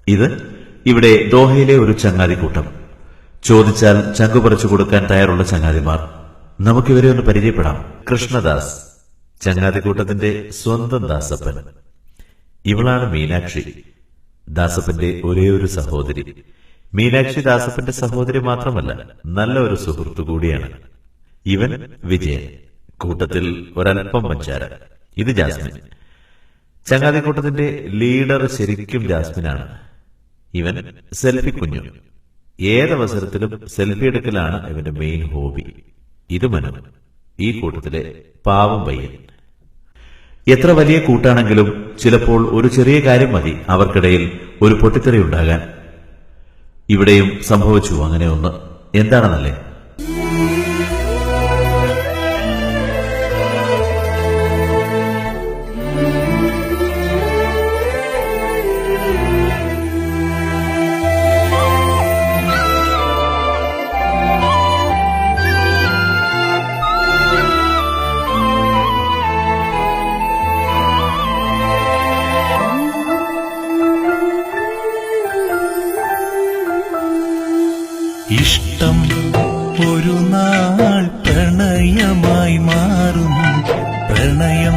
ഇത് ഇവിടെ ദോഹയിലെ ഒരു ചങ്ങാതിക്കൂട്ടം. ചോദിച്ചാൽ ചങ്കുപറിച്ചു കൊടുക്കാൻ തയ്യാറുള്ള ചങ്ങാതിമാർ. നമുക്കിവരെ ഒന്ന് പരിചയപ്പെടാം. കൃഷ്ണദാസ്, ചങ്ങാതിക്കൂട്ടത്തിന്റെ സ്വന്തം ദാസപ്പൻ. ഇവളാണ് മീനാക്ഷി, ദാസപ്പന്റെ ഒരേ ഒരു സഹോദരി. മീനാക്ഷി ദാസപ്പന്റെ സഹോദരി മാത്രമല്ല, നല്ല ഒരു സുഹൃത്തു കൂടിയാണ്. ഇവൻ വിജയൻ, കൂട്ടത്തിൽ ഒരൽപ്പം പഞ്ചാര. ഇത് ജാസ്മിൻ, ചങ്ങാതിക്കൂട്ടത്തിന്റെ ലീഡർ ശരിക്കും ജാസ്മിനാണ്. ഇവൻ സെൽഫി കുഞ്ഞു. ഏതവസരത്തിലും സെൽഫി എടുക്കലാണ് ഇവന്റെ മെയിൻ ഹോബി. ഇത് മനു, ഈ കൂട്ടത്തിലെ പാവം പയ്യൻ. എത്ര വലിയ കൂട്ടാണെങ്കിലും ചിലപ്പോൾ ഒരു ചെറിയ കാര്യം മതി അവർക്കിടയിൽ ഒരു പൊട്ടിത്തെറി ഉണ്ടാകാൻ. ഇവിടെയും സംഭവിച്ചു അങ്ങനെ ഒന്ന്. എന്താണെന്നല്ലേ? ഇഷ്ടം ഒരു നാൾ പ്രണയമായി മാറും, പ്രണയം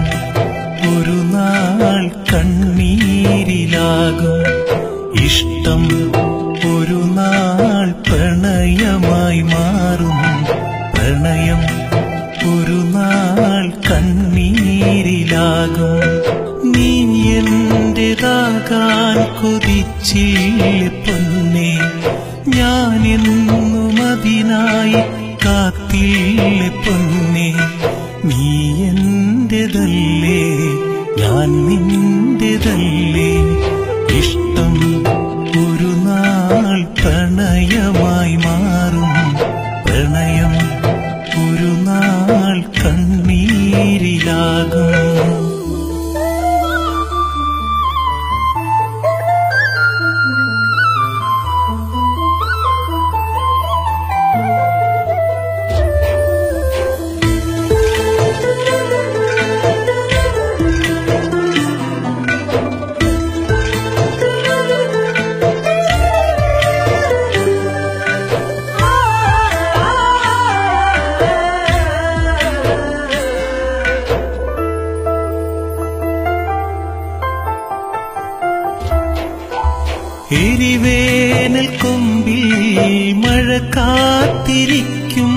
ഒരു നാൾ കണ്ണീരിലാകും. ഇഷ്ടം ഒരു നാൾ പ്രണയമായി മാറും, പ്രണയം ഒരു നാൾ കണ്ണീരിലാകും. നീ എന്റേതാകാൻ കൊതിച്ചില്ലേ പൊന്നേ, ഞാനെന്നും അതിനായി കാത്തില്ലേ പൊന്നേ. നീ എന്റേതല്ലേ, ഞാൻ നിന്റേതല്ലേ. ഇഷ്ടം ഒരു നാൾ പ്രണയമായി മാറും, പ്രണയം ഒരു നാൾ കണ്ണീരിലാകും. എരിവേനൽ കൊമ്പിൽ മഴ കാത്തിരിക്കും,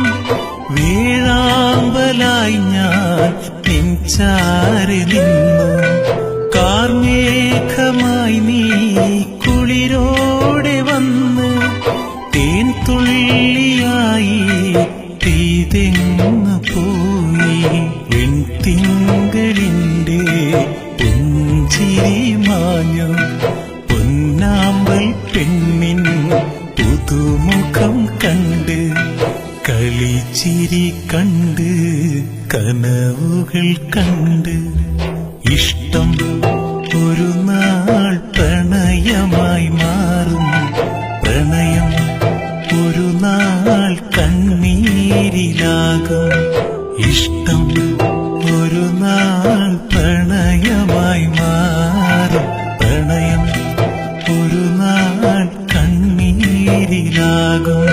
വേഴാമ്പലായി ഞാൻ നിൻചാരി നിന്നു. കാർമേഘമായി നീ കുളിരോടെ വന്ന്, തേൻ തുള്ളിയായി തീതെങ്ങു പോയി. വെൺതിങ്കളിന്റെ പുഞ്ചിരി മാഞ്ഞു, പൊന്നാമ്പൽ പെണ്ണിൻ പുതുമുഖം കണ്ട്, കളിച്ചിരി കണ്ട്, കനവുകൾ കണ്ട്. ഇഷ്ടം ഒരു നാൾ പ്രണയമായി മാറും, പ്രണയം ഒരു നാൾ കണ്ണീരിലാകും. ഇഷ്ടം ഒരു നാൾ പ്രണയമായി മാറും, പ്രണയം ഒരു നാൾ കണ്ണീരിലാകും.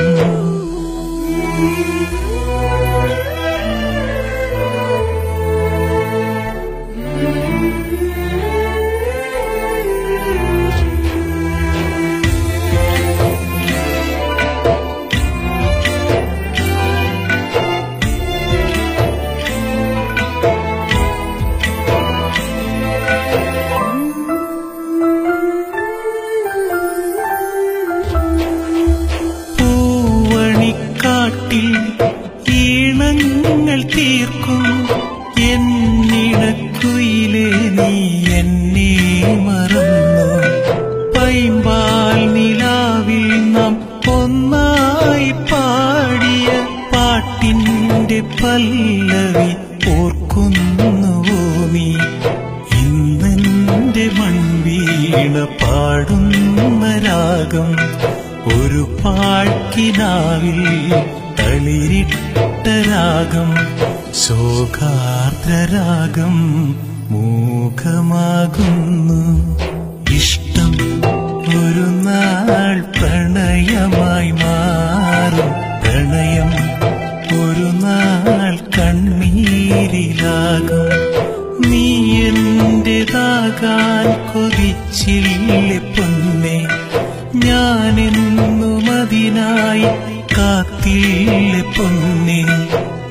ഈണങ്ങൾ തീർക്കും എന്നിടക്കുയിലേ, നീ എന്നെ മറന്നു. പൈമ്പാൽ നിലാവിൽ നാം ഒന്നായി പാടിയ പാട്ടിന്റെ പല്ലവി ഓർക്കുന്നുവോ നീ? ഇന്നെന്റെ മൺവീണ പാടുന്ന രാഗം, ഒരു പാഴ്ക്കിനാവിൽ തളിരിട്ട രാഗം, ശോകാർദ്രരാഗം മൂകമാകുന്നു. ഇഷ്ടം ഒരു ഞാനെന്നും അതിനായി കാത്തില്ല പൊന്നെ.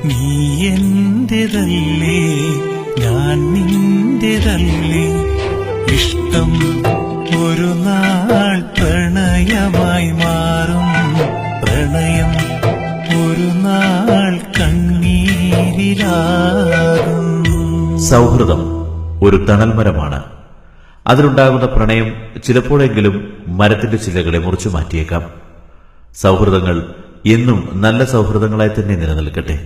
നീ എന്റേതല്ലേ, ഞാൻ നിന്റേതല്ലേ. ഇഷ്ടം ഒരു നാൾ പ്രണയമായി മാറും, പ്രണയം ഒരു നാൾ കണ്ണീരിലാകും. സൗഹൃദം ഒരു തണൽമരമാണ്. അതിലുണ്ടാകുന്ന പ്രണയം ചിലപ്പോഴെങ്കിലും മരത്തിന്റെ ചില്ലകളെ മുറിച്ചു മാറ്റിയേക്കാം. സൗഹൃദങ്ങൾ എന്നും നല്ല സൗഹൃദങ്ങളായി തന്നെ നിലനിൽക്കട്ടെ.